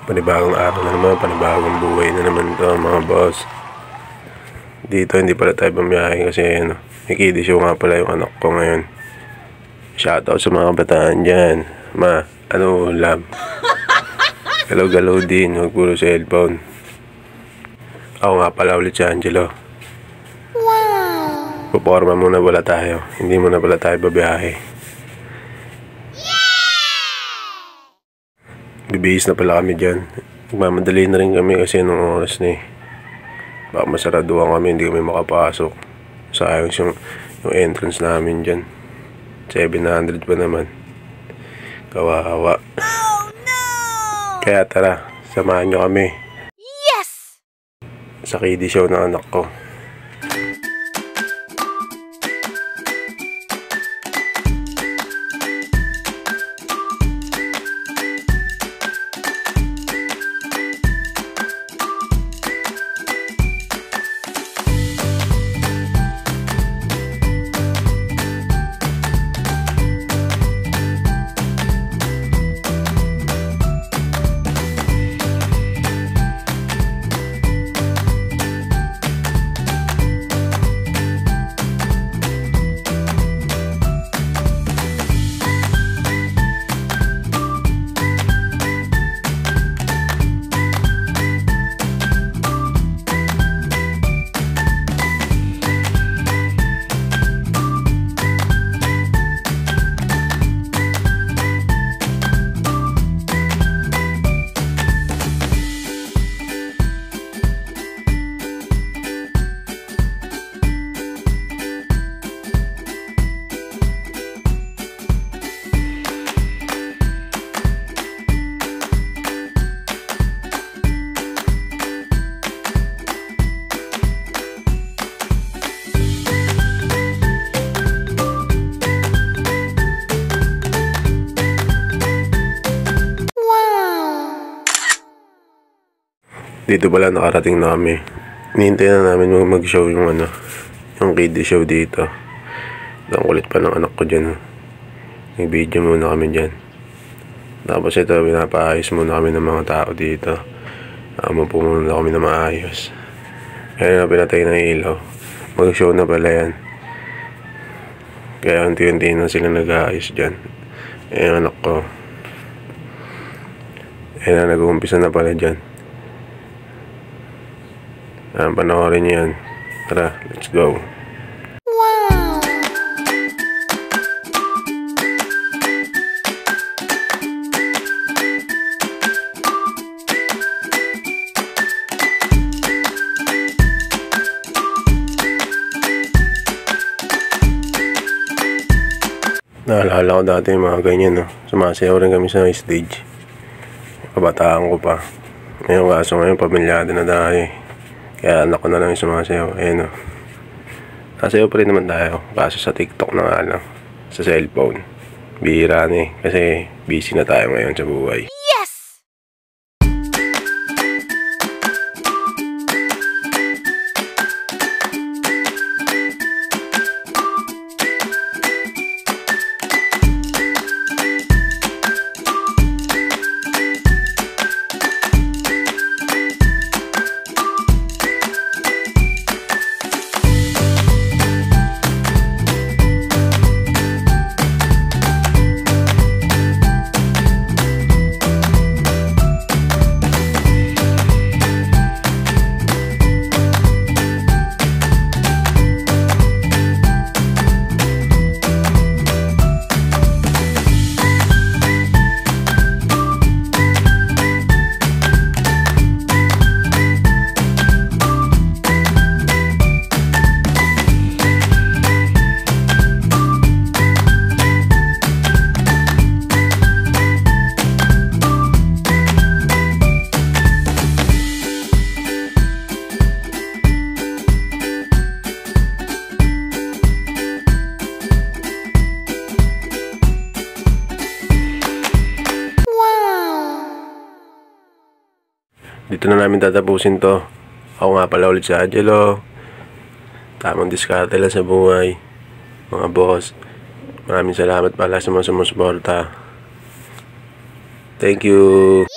Panibagong araw na naman, panibagong buhay na naman to mga boss. Dito hindi pala tayo bumiyahe kasi may kiddie show nga pala yung anak ko ngayon. Shoutout sa mga kabataan dyan. Ma, ano ulam? Galaw-galaw din, huwag puro cellphone. Ako nga pala ulit si Angelo. Wow! Puporma muna pala tayo, hindi muna pala tayo babiyahe. Bibihis na pala kami dyan. Nagmamadali na rin kami kasi nung oras na baka masaraduhan kami, hindi kami makapasok. Sayang yung entrance namin dyan. 700 pa naman. Kawawa. Oh, no! Kaya tara, samahan nyo kami. Yes! Sa kiddie show ng anak ko. Dito pala nakarating na kami. Nihintay na namin mag-show yung kiddie show dito. Ang kulit pa ng anak ko dyan. Nag-video muna kami dyan. Tapos ito, pinapaayos muna kami ng mga tao dito. Mapo muna kami na maayos. Kaya na pinatay ng ilaw. Mag-show na pala yan. Kaya unti-unti na sila nag-aayos dyan. Yung anak ko. Kaya na nag-uumpisa na pala dyan. Panoorin niyo yan. Tara, let's go. Wow! Naalala ko dati yung mga ganyan, no? Sumasayaw rin kami sa stage. Kabataan ko pa. Ngayon kaso ngayon, pamilyado na tayo. Kaya anak ko na lang yung sumasayaw. Ayan o. Nasayaw pa rin naman tayo. Kaso sa TikTok na nga lang. Sa cellphone. Bihira na eh. Kasi busy na tayo ngayon sa buhay. Dito na namin tatapusin to. Ako nga pala ulit si Angelo. Tamang diskarte lang sa buhay, mga boss. Maraming salamat pala sa mga sumusuporta. Thank you.